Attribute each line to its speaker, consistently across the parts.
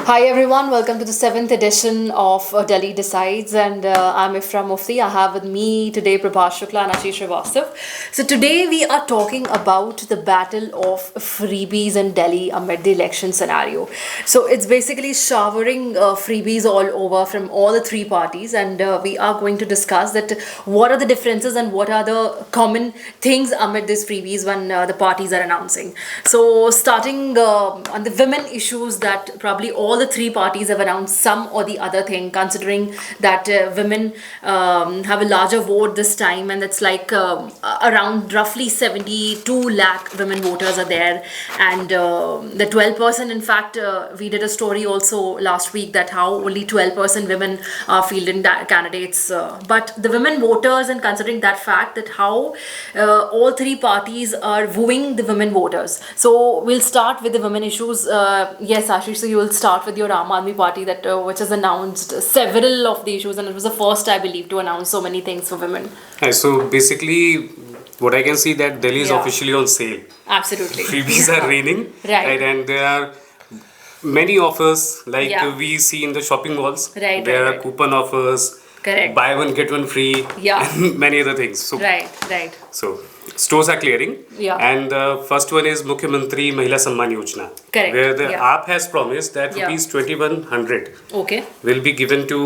Speaker 1: Hi everyone, welcome to the seventh edition of Delhi Decides, and I'm Ifra Mufti. I have with me today Prabhas Shukla and Ashish Srivastav. So today we are talking about the battle of freebies in Delhi amid the election scenario. So it's basically showering freebies all over from all the three parties, and we are going to discuss that what are the differences and what are the common things amid these freebies when the parties are announcing. So starting on the women issues that probably all the three parties have announced some or the other thing, considering that women have a larger vote this time, and it's like around roughly 72 lakh women voters are there, and the 12%, in fact, we did a story also last week that how only 12% women are fielding candidates, but the women voters, and considering that fact that how all three parties are wooing the women voters. So we'll start with the women issues. Yes, Ashish, so you will start with your Aam Aadmi Party that which has announced several of the issues, and it was the first, I believe, to announce so many things for women.
Speaker 2: So basically, what I can see that Delhi is officially on sale.
Speaker 1: Absolutely.
Speaker 2: Freebies are raining,
Speaker 1: Right.
Speaker 2: And there are many offers like
Speaker 1: Yeah.
Speaker 2: we see in the shopping malls.
Speaker 1: Right,
Speaker 2: There
Speaker 1: right,
Speaker 2: are
Speaker 1: right.
Speaker 2: coupon offers,
Speaker 1: Correct.
Speaker 2: buy one get one free,
Speaker 1: Yeah.
Speaker 2: and many other things.
Speaker 1: Right.
Speaker 2: So stores are clearing,
Speaker 1: Yeah.
Speaker 2: and the first one is Mukhyamantri Mahila Samman Yojana,
Speaker 1: Correct,
Speaker 2: where the
Speaker 1: yeah.
Speaker 2: app has promised that
Speaker 1: Yeah.
Speaker 2: rupees 2100
Speaker 1: Okay.
Speaker 2: will be given to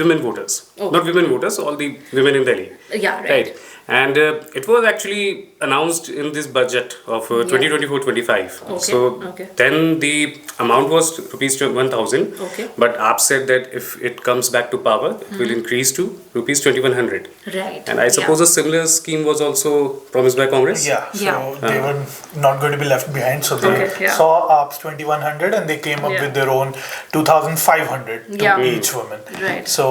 Speaker 2: women voters.
Speaker 1: Okay.
Speaker 2: Not women voters, all the women in Delhi.
Speaker 1: Yeah, right.
Speaker 2: And it was actually announced in this budget of 2024-25.
Speaker 1: Okay,
Speaker 2: So
Speaker 1: okay.
Speaker 2: then the amount was rupees 1000.
Speaker 1: Okay.
Speaker 2: But AAP said that if it comes back to power, it will increase to rupees 2100.
Speaker 1: Right.
Speaker 2: And I suppose a similar scheme was also promised by Congress.
Speaker 3: Yeah, so
Speaker 1: Yeah.
Speaker 3: they were not going to be left behind. So they
Speaker 1: Okay, yeah.
Speaker 3: saw AAP's 2100 and they came up
Speaker 1: Yeah.
Speaker 3: with their own 2500 to
Speaker 1: Yeah.
Speaker 3: each woman.
Speaker 1: Right.
Speaker 3: So,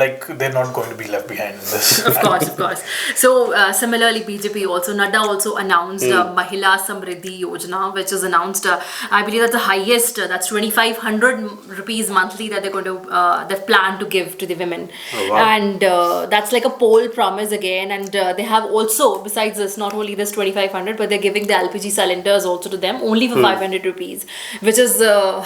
Speaker 3: like, they're not going to be left behind in this.
Speaker 1: Of course. So similarly, BJP also, Nadda also announced Mahila Samriddhi Yojana, which is announced, I believe that's the highest, that's 2500 rupees monthly that they're going to, they've planned to give to the women.
Speaker 2: Oh, wow.
Speaker 1: And that's like a poll promise again. And they have also, besides this, not only this 2500, but they're giving the LPG cylinders also to them only for 500 rupees, which is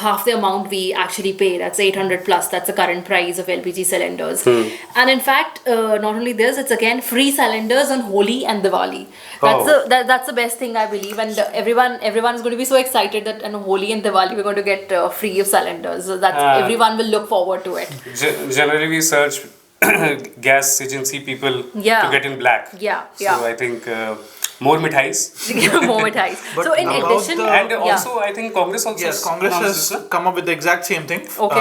Speaker 1: half the amount we actually pay. That's 800 plus. That's the current price of LPG cylinders. And in fact, not only this, it's again free cylinders on Holi and Diwali. That's the best thing, I believe, and everyone is going to be so excited that on Holi and Diwali we're going to get free of cylinders. So that everyone will look forward to it.
Speaker 2: Generally, we search gas agency people
Speaker 1: Yeah.
Speaker 2: to get in black.
Speaker 1: Yeah.
Speaker 2: So I think more mithais.
Speaker 1: More mithais.
Speaker 3: But
Speaker 1: So in
Speaker 3: about
Speaker 1: addition,
Speaker 2: And also, I think Congress also.
Speaker 3: Yes, Congress
Speaker 2: announced
Speaker 3: has
Speaker 2: this,
Speaker 3: come up with the exact same thing.
Speaker 1: Okay.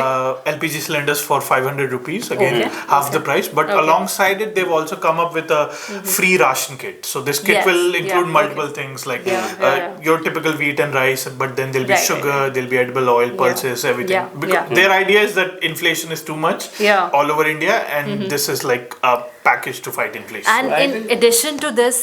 Speaker 3: LPG cylinders for 500 rupees, again
Speaker 1: Okay.
Speaker 3: half the price. But
Speaker 1: Okay.
Speaker 3: alongside it, they've also come up with a free ration kit. So this kit
Speaker 1: Yes,
Speaker 3: will
Speaker 1: yeah,
Speaker 3: include multiple
Speaker 1: okay.
Speaker 3: things like
Speaker 1: Yeah.
Speaker 3: your typical wheat and rice, but then there'll be
Speaker 1: Right,
Speaker 3: sugar,
Speaker 1: right.
Speaker 3: there'll be edible oil, pulses, everything.
Speaker 1: Yeah,
Speaker 3: Because
Speaker 1: yeah.
Speaker 3: their idea is that inflation is too much
Speaker 1: Yeah.
Speaker 3: all over India, and this is like a package to fight inflation.
Speaker 1: and
Speaker 2: I
Speaker 1: in
Speaker 2: think-
Speaker 1: addition to this,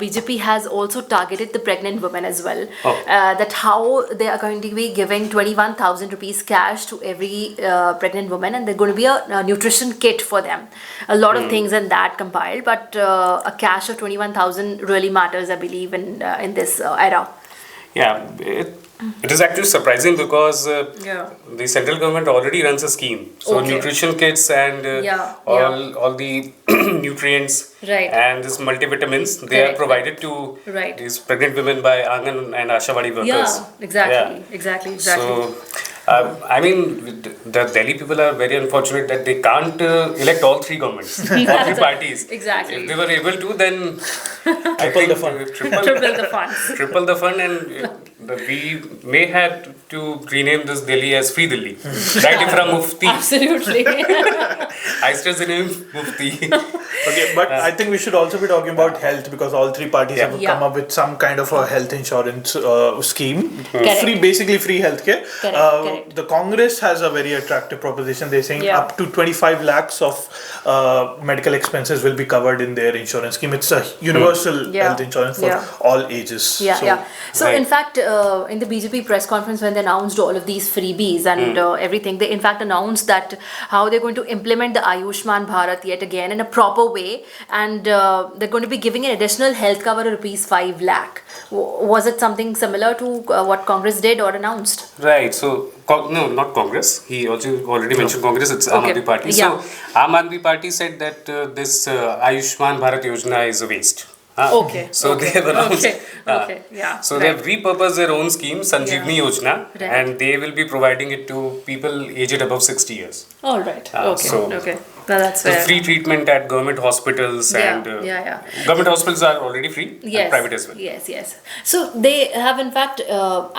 Speaker 1: BJP has also targeted the pregnant women as well.
Speaker 2: Oh.
Speaker 1: That how they are going to be giving 21,000 rupees cash to every pregnant woman, and there's going to be a nutrition kit for them. A lot of things in that compiled, but a cash of 21,000 really matters, I believe, in this era.
Speaker 2: Yeah, it is actually surprising because
Speaker 1: Yeah.
Speaker 2: the central government already runs a scheme. So
Speaker 1: Okay.
Speaker 2: nutrition kits and all the nutrients
Speaker 1: Right.
Speaker 2: and this multivitamins they are
Speaker 1: Correct.
Speaker 2: provided to
Speaker 1: Right.
Speaker 2: these pregnant women by Angan and Ashawadi workers.
Speaker 1: Yeah, exactly.
Speaker 2: So, I mean, the Delhi people are very unfortunate that they can't elect all three governments, all three parties.
Speaker 1: Exactly.
Speaker 2: If they were able to, then I
Speaker 3: Triple
Speaker 2: think
Speaker 3: the fund.
Speaker 1: Triple the funds.
Speaker 2: triple the fund, and we may have to rename this Delhi as Free Delhi, right in from Mufti.
Speaker 1: Absolutely.
Speaker 2: I stress the name Mufti.
Speaker 3: Okay, but I think we should also be talking about health because all three parties
Speaker 2: Yeah.
Speaker 3: have
Speaker 1: Yeah.
Speaker 3: come up with some kind of a health insurance scheme.
Speaker 1: Correct.
Speaker 3: Basically free healthcare.
Speaker 1: Correct.
Speaker 3: The Congress has a very attractive proposition. They're saying
Speaker 1: Yeah.
Speaker 3: up to 25 lakhs of medical expenses will be covered in their insurance scheme. It's a universal
Speaker 1: Yeah.
Speaker 3: health insurance for
Speaker 1: Yeah.
Speaker 3: all ages.
Speaker 1: So
Speaker 2: Right.
Speaker 1: in fact, in the BJP press conference when they announced all of these freebies and everything, they in fact announced that how they're going to implement the Ayushman Bharat yet again in a proper proper way, and they're going to be giving an additional health cover of rupees 5 lakh. Was it something similar to what Congress did or announced?
Speaker 2: Right. So, no, not Congress. He also already mentioned Congress. It's Aam
Speaker 1: Okay.
Speaker 2: Aadmi Party.
Speaker 1: Yeah.
Speaker 2: So, Aam Aadmi Party said that this Ayushman Bharat Yojana is a waste.
Speaker 1: Okay.
Speaker 2: So
Speaker 1: okay.
Speaker 2: they have announced.
Speaker 1: Okay. Yeah.
Speaker 2: So they have repurposed their own scheme, Sanjeevani
Speaker 1: Yeah.
Speaker 2: Yojana,
Speaker 1: Right.
Speaker 2: and they will be providing it to people aged above 60 years.
Speaker 1: All right. Okay.
Speaker 2: So-
Speaker 1: Okay. Well, that's
Speaker 2: So
Speaker 1: fair.
Speaker 2: free treatment at government hospitals and
Speaker 1: Yeah.
Speaker 2: government hospitals are already free
Speaker 1: Yes.
Speaker 2: and private as well.
Speaker 1: Yes. So they have in fact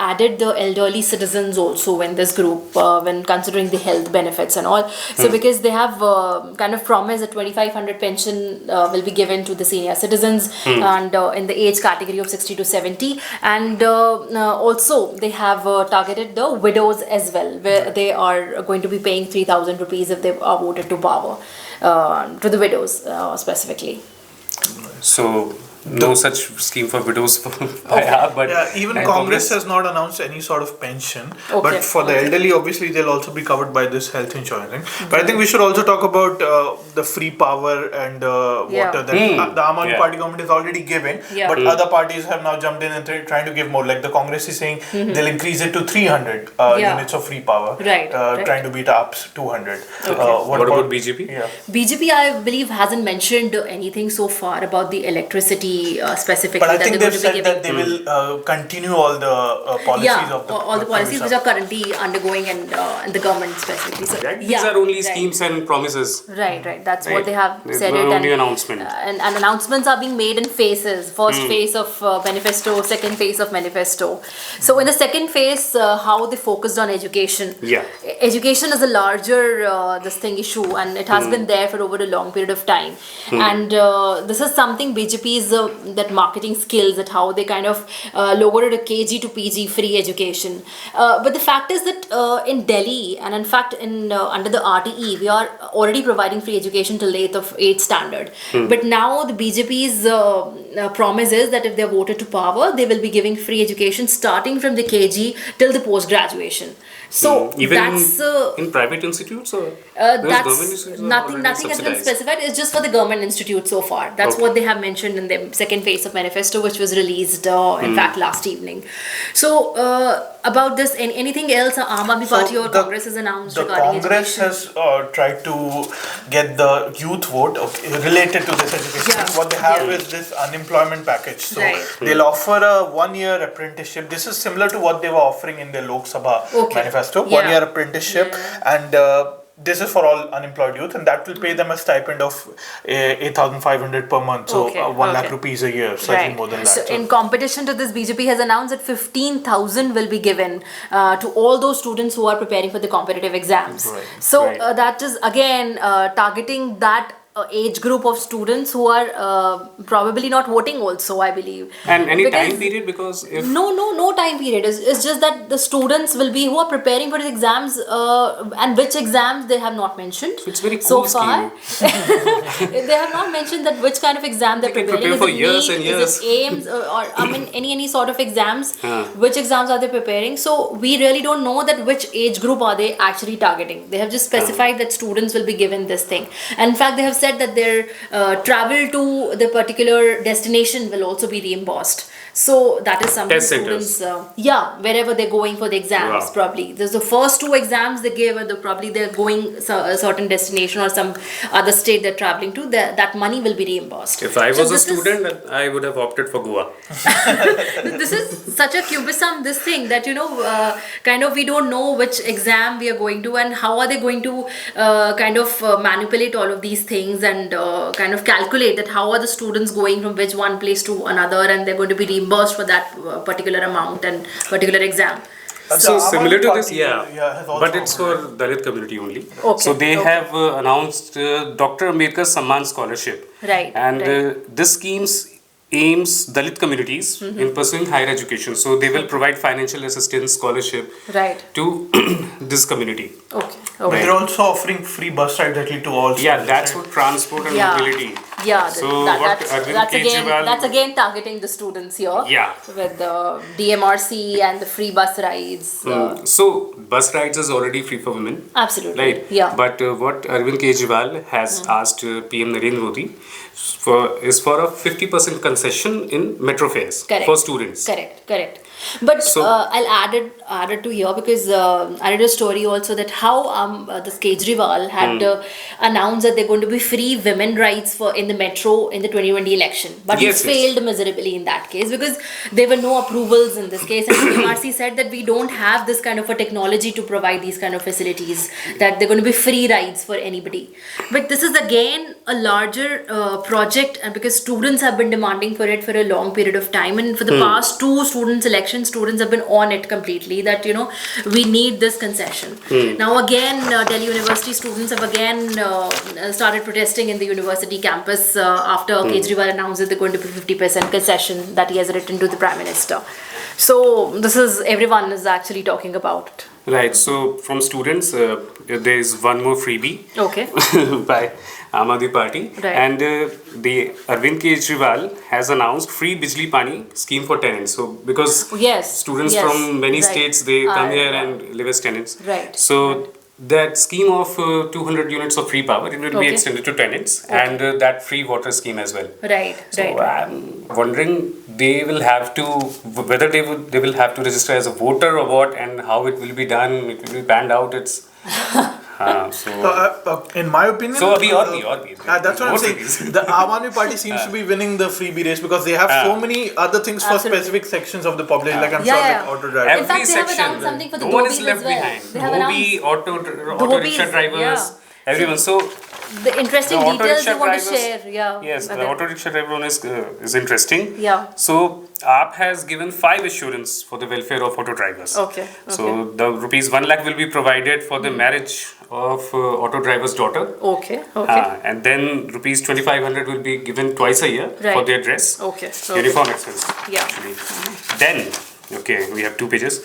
Speaker 1: added the elderly citizens also in this group when considering the health benefits and all. So because they have kind of promised a 2,500 pension will be given to the senior citizens and in the age category of 60 to 70, and also they have targeted the widows as well, where they are going to be paying 3,000 rupees if they are voted to power, to the widows specifically.
Speaker 2: So no such scheme for widows but
Speaker 3: Yeah, even
Speaker 2: and
Speaker 3: Congress has not announced any sort of pension.
Speaker 1: Okay,
Speaker 3: But for the
Speaker 1: okay.
Speaker 3: elderly, obviously, they'll also be covered by this health insurance. But I think we should also talk about the free power and
Speaker 1: Yeah.
Speaker 3: water that the Aam Aadmi
Speaker 2: Yeah.
Speaker 3: Party government is already giving.
Speaker 1: Yeah.
Speaker 3: But other parties have now jumped in and trying to give more. Like the Congress is saying they'll increase it to 300
Speaker 1: Yeah.
Speaker 3: units of free power.
Speaker 1: Right.
Speaker 3: Trying to beat up 200.
Speaker 2: what about BJP?
Speaker 3: Yeah.
Speaker 1: BJP, I believe, hasn't mentioned anything so far about the electricity specifically.
Speaker 3: But I
Speaker 1: that
Speaker 3: think
Speaker 1: they're
Speaker 3: they've
Speaker 1: going to be
Speaker 3: said that they
Speaker 1: giving.
Speaker 3: will continue all the policies of the
Speaker 1: all the policies
Speaker 3: previous
Speaker 1: which are currently undergoing and in the government specifically. So,
Speaker 2: Right? These are only
Speaker 1: right.
Speaker 2: schemes and promises.
Speaker 1: Right. That's what
Speaker 2: Right.
Speaker 1: they have
Speaker 2: It's
Speaker 1: said.
Speaker 2: only announcement.
Speaker 1: And announcements are being made in phases. First phase of manifesto, second phase of manifesto. So in the second phase, how they focused on education.
Speaker 2: Yeah.
Speaker 1: Education is a larger this thing issue, and it has been there for over a long period of time. And this is something BJP's that marketing skills, at how they kind of lowered a KG to PG free education. But the fact is that in Delhi, and in fact in under the RTE, we are already providing free education till 8th standard. But now the BJP's promise is that if they are voted to power, they will be giving free education starting from the KG till the post graduation. So
Speaker 2: Even
Speaker 1: that's
Speaker 2: in private institutes or those government
Speaker 1: that's
Speaker 2: institutes are
Speaker 1: nothing.
Speaker 2: already
Speaker 1: Nothing has been
Speaker 2: subsidized?
Speaker 1: specified. It's just for the government institute so far. That's
Speaker 2: Okay.
Speaker 1: what they have mentioned in the second phase of manifesto, which was released in fact last evening. So about this, anything else Aam Aadmi Party or Congress has announced
Speaker 3: the
Speaker 1: regarding
Speaker 3: Congress
Speaker 1: education?
Speaker 3: has tried to get the youth vote related to this education.
Speaker 1: Yeah.
Speaker 3: What they have
Speaker 1: Yeah.
Speaker 3: is this unemployment package. So
Speaker 1: Right.
Speaker 3: they'll offer a 1-year apprenticeship. This is similar to what they were offering in their Lok Sabha
Speaker 1: Okay.
Speaker 3: manifesto.
Speaker 1: Yeah.
Speaker 3: 1-year apprenticeship, and this is for all unemployed youth, and that will pay them a stipend of 8,500 per month. So
Speaker 1: Okay,
Speaker 3: 1 lakh
Speaker 1: okay.
Speaker 3: rupees a year, slightly more than that.
Speaker 1: So in competition to this, BJP has announced that 15,000 will be given to all those students who are preparing for the competitive exams.
Speaker 3: Right,
Speaker 1: So
Speaker 2: right.
Speaker 1: that is again targeting that age group of students who are probably not voting also, I believe.
Speaker 2: And any
Speaker 1: Because-
Speaker 2: time period, because if
Speaker 1: No time period. It's just that the students will be who are preparing for the exams, and which exams they have not mentioned.
Speaker 2: it's very
Speaker 1: So
Speaker 2: cool
Speaker 1: far,
Speaker 2: scheme.
Speaker 1: they have not mentioned that which kind of exam they're
Speaker 2: They can
Speaker 1: preparing.
Speaker 2: prepare for
Speaker 1: Is it
Speaker 2: years
Speaker 1: NEET?
Speaker 2: and years.
Speaker 1: Is it AIMS? Or I mean, any sort of exams?
Speaker 2: Huh.
Speaker 1: Which exams are they preparing? So we really don't know that which age group are they actually targeting. They have just specified that students will be given this thing. And in fact, they have said that their travel to the particular destination will also be reimbursed. So that is something
Speaker 2: Test centers.
Speaker 1: students, wherever they're going for the exams,
Speaker 2: Wow.
Speaker 1: probably. There's the first 2 exams they give, or probably they're going a certain destination or some other state they're traveling to. That money will be reimbursed.
Speaker 2: if I
Speaker 1: So
Speaker 2: was a
Speaker 1: this is-
Speaker 2: student, I would have opted for Goa.
Speaker 1: this is such a cubism, this thing, that kind of we don't know which exam we are going to, and how are they going to kind of manipulate all of these things, and kind of calculate that how are the students going from which one place to another, and they're going to be reimbursed for that particular amount and particular exam.
Speaker 2: So
Speaker 3: Aam
Speaker 2: similar
Speaker 3: Aadmi
Speaker 2: to this,
Speaker 3: Party, has also
Speaker 2: but it's for Dalit community only.
Speaker 1: Okay,
Speaker 2: So they
Speaker 1: okay.
Speaker 2: have announced Dr. Ambedkar Samman Scholarship.
Speaker 1: Right,
Speaker 2: And
Speaker 1: right.
Speaker 2: this schemes aims Dalit communities in pursuing higher education. So they will provide financial assistance, scholarship
Speaker 1: Right.
Speaker 2: to this community.
Speaker 1: Okay.
Speaker 3: But
Speaker 1: Okay.
Speaker 3: they're also offering free bus rides actually to all
Speaker 2: Yeah,
Speaker 3: students,
Speaker 2: that's
Speaker 3: right?
Speaker 2: what transport and
Speaker 1: Yeah.
Speaker 2: mobility.
Speaker 1: Yeah,
Speaker 2: So what Arvind
Speaker 1: that's
Speaker 2: Kejriwal-
Speaker 1: again targeting the students here.
Speaker 2: Yeah.
Speaker 1: With the DMRC and the free bus rides.
Speaker 2: So bus rides is already free for women.
Speaker 1: Absolutely.
Speaker 2: Right.
Speaker 1: Yeah.
Speaker 2: But what Arvind Kejriwal has asked PM Narendra Modi for a 50% concession in metro fares
Speaker 1: Correct.
Speaker 2: for students.
Speaker 1: Correct. But
Speaker 2: So-
Speaker 1: I'll add it to here because I read a story also that how this Kejriwal had announced that they're going to be free women rights for in the metro in the 2020 election, but
Speaker 2: Yes,
Speaker 1: he
Speaker 2: yes.
Speaker 1: failed miserably in that case because there were no approvals in this case, and MRC said that we don't have this kind of a technology to provide these kind of facilities, that they're going to be free rides for anybody. But this is again a larger project, and because students have been demanding for it for a long period of time, and for the past two students elections, students have been on it completely that we need this concession. Now again, Delhi University students have again started protesting in the university campus after Kejriwal announced that they're going to be 50% concession that he has written to the Prime Minister. So this is, everyone is actually talking about it.
Speaker 2: Right. So from students, there is one more freebie.
Speaker 1: Okay.
Speaker 2: By Aam Aadmi Party,
Speaker 1: Right.
Speaker 2: and the Arvind Kejriwal has announced free Bijli Pani scheme for tenants. So because
Speaker 1: Yes.
Speaker 2: students
Speaker 1: Yes.
Speaker 2: from many
Speaker 1: Right.
Speaker 2: states, they come
Speaker 1: Are,
Speaker 2: here and live as tenants.
Speaker 1: Right.
Speaker 2: So that scheme of 200 units of free power, it will be
Speaker 1: Okay.
Speaker 2: extended to tenants, and that free water scheme as well.
Speaker 1: Right.
Speaker 2: So I'm wondering they will have to, whether they will have to register as a voter or what, and how it will be done. It will be panned out. It's
Speaker 3: In my opinion,
Speaker 2: So abhi aur bhi.
Speaker 3: that's what I'm
Speaker 2: More
Speaker 3: saying.
Speaker 2: freebies.
Speaker 3: The Aam Aadmi Party seems to be winning the freebie race because they have so many other things for
Speaker 1: Absolutely.
Speaker 3: specific sections of the population, like I'm
Speaker 1: Yeah,
Speaker 3: sure
Speaker 1: yeah.
Speaker 3: like auto drivers.
Speaker 1: In fact,
Speaker 2: Every
Speaker 1: they have
Speaker 2: section,
Speaker 1: announced something for the
Speaker 2: no one is
Speaker 1: Dhobis
Speaker 2: left
Speaker 1: as well.
Speaker 2: behind.
Speaker 1: They have
Speaker 2: Dhobi, auto
Speaker 1: Dhobis,
Speaker 2: rickshaw drivers,
Speaker 1: yeah.
Speaker 2: everyone. So
Speaker 1: The interesting
Speaker 2: the auto
Speaker 1: details
Speaker 2: rickshaw
Speaker 1: you want to
Speaker 2: drivers-
Speaker 1: share. Yeah.
Speaker 2: yes, the
Speaker 1: Madam.
Speaker 2: auto rickshaw driver one is interesting.
Speaker 1: Yeah.
Speaker 2: So AAP has given 5 assurance for the welfare of auto drivers.
Speaker 1: Okay.
Speaker 2: So the rupees 1 lakh will be provided for the marriage of auto driver's daughter.
Speaker 1: Okay. Okay.
Speaker 2: And then rupees 2500 will be given twice a year for
Speaker 1: Right.
Speaker 2: their dress.
Speaker 1: Okay.
Speaker 2: Uniform expense.
Speaker 1: Yeah.
Speaker 2: Actually. Then, okay, we have 2 pages.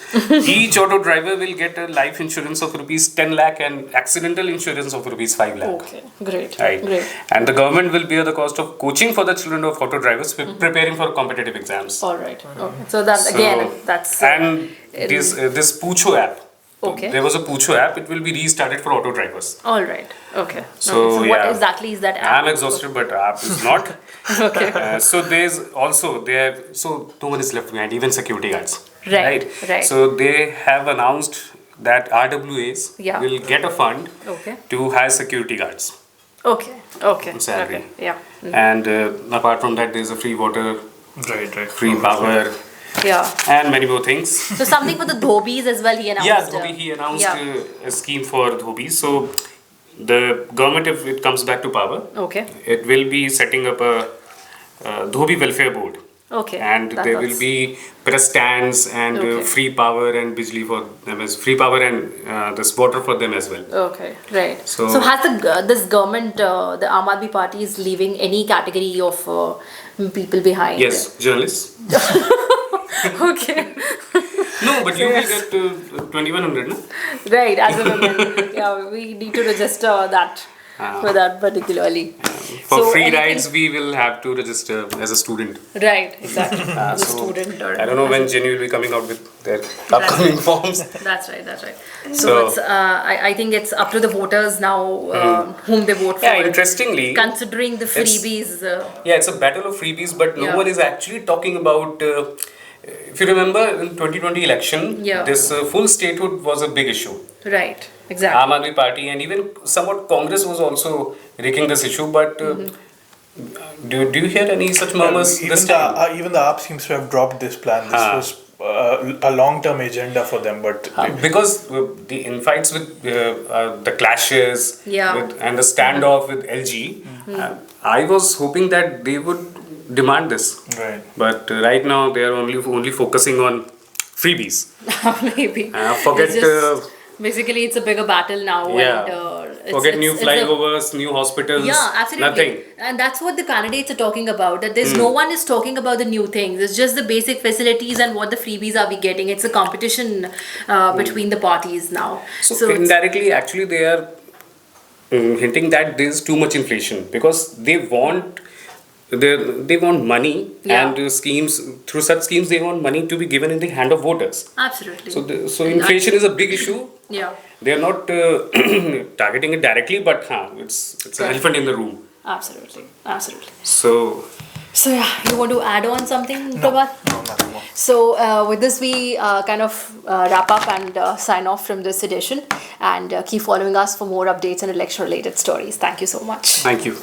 Speaker 2: Each auto driver will get a life insurance of rupees 10 lakh and accidental insurance of rupees 5 lakh.
Speaker 1: Okay. Great.
Speaker 2: Right.
Speaker 1: Great.
Speaker 2: And the government will bear the cost of coaching for the children of auto drivers preparing for competitive exams.
Speaker 1: All right. Okay. So that again, that's
Speaker 2: and this Pucho app.
Speaker 1: Okay.
Speaker 2: There was a Pucho app. It will be restarted for auto drivers.
Speaker 1: all right. Okay.
Speaker 2: So,
Speaker 1: So what
Speaker 2: yeah.
Speaker 1: exactly is that app?
Speaker 2: I'm exhausted, but app is not.
Speaker 1: Okay.
Speaker 2: So there's also so no one is left behind, even security guards.
Speaker 1: Right, right.
Speaker 2: So they have announced that RWAs
Speaker 1: Yeah.
Speaker 2: will get a fund
Speaker 1: Okay.
Speaker 2: to hire security guards.
Speaker 1: Okay. Okay.
Speaker 2: Salary.
Speaker 1: Okay. Yeah.
Speaker 2: And apart from that, there's a free water,
Speaker 3: Right.
Speaker 2: free power,
Speaker 1: Yeah.
Speaker 2: and many more things.
Speaker 1: So something for the Dhobis as well. He announced.
Speaker 2: Yeah, Dhobi, he announced
Speaker 1: yeah.
Speaker 2: a scheme for Dhobi. So the government, if it comes back to power,
Speaker 1: Okay.
Speaker 2: it will be setting up a Dhobi welfare board.
Speaker 1: Okay.
Speaker 2: And there will be press stands and
Speaker 1: Okay.
Speaker 2: free power and bijli for them, as free power and this water for them as well.
Speaker 1: Okay, right.
Speaker 2: So-
Speaker 1: So has this government, the Aam Aadmi Party, is leaving any category of people behind?
Speaker 2: Yes, journalists.
Speaker 1: Okay.
Speaker 2: No, but you will get 2100, no?
Speaker 1: Right. As a woman, yeah, we need to register that for that particularly.
Speaker 2: For
Speaker 1: So
Speaker 2: free
Speaker 1: anything-
Speaker 2: rides, we will have to register as a student.
Speaker 1: Right. Exactly. As a
Speaker 2: So,
Speaker 1: student or.
Speaker 2: I don't know when Jenny will be coming out with their upcoming forms.
Speaker 1: That's right. That's right. So,
Speaker 2: So-
Speaker 1: it's I think it's up to the voters now whom they vote
Speaker 2: Yeah,
Speaker 1: for.
Speaker 2: interestingly,
Speaker 1: Considering the freebies.
Speaker 2: yeah, it's a battle of freebies, but no
Speaker 1: Yeah.
Speaker 2: one is actually talking about. If you remember, in 2020 election,
Speaker 1: Yeah.
Speaker 2: this full statehood was a big issue.
Speaker 1: Right. Exactly.
Speaker 2: Aam Aadmi Party and even somewhat Congress was also raking this issue, but do you hear any such murmurs this time?
Speaker 3: Even the AAP seems to have dropped this plan. This was a long-term agenda for them, but
Speaker 2: Because the infights with the clashes
Speaker 1: Yeah.
Speaker 2: and the standoff with LG, I was hoping that they would demand this.
Speaker 3: right.
Speaker 2: But right now they are only focusing on freebies.
Speaker 1: Maybe.
Speaker 2: Forget
Speaker 1: It's just- basically, it's a bigger battle now.
Speaker 2: yeah.
Speaker 1: And,
Speaker 2: Forget new
Speaker 1: it's a-
Speaker 2: flyovers, new hospitals.
Speaker 1: Yeah, absolutely.
Speaker 2: Nothing.
Speaker 1: And that's what the candidates are talking about. That there's no one is talking about the new things. It's just the basic facilities and what the freebies are we getting. It's a competition between the parties now.
Speaker 2: So,
Speaker 1: it's-
Speaker 2: indirectly, actually, they are hinting that there is too much inflation because they want they want money,
Speaker 1: Yeah.
Speaker 2: and schemes, through such schemes they want money to be given in the hand of voters.
Speaker 1: Absolutely.
Speaker 2: So inflation is a big issue.
Speaker 1: Yeah.
Speaker 2: They are not targeting it directly, but it's an
Speaker 1: Correct.
Speaker 2: elephant in the room.
Speaker 1: Absolutely. Absolutely.
Speaker 2: So
Speaker 1: So yeah, you want to add on something, Prabhat?
Speaker 3: No, nothing more.
Speaker 1: So with this, we kind of wrap up and sign off from this edition, and keep following us for more updates and election-related stories. Thank you so much.
Speaker 2: thank you.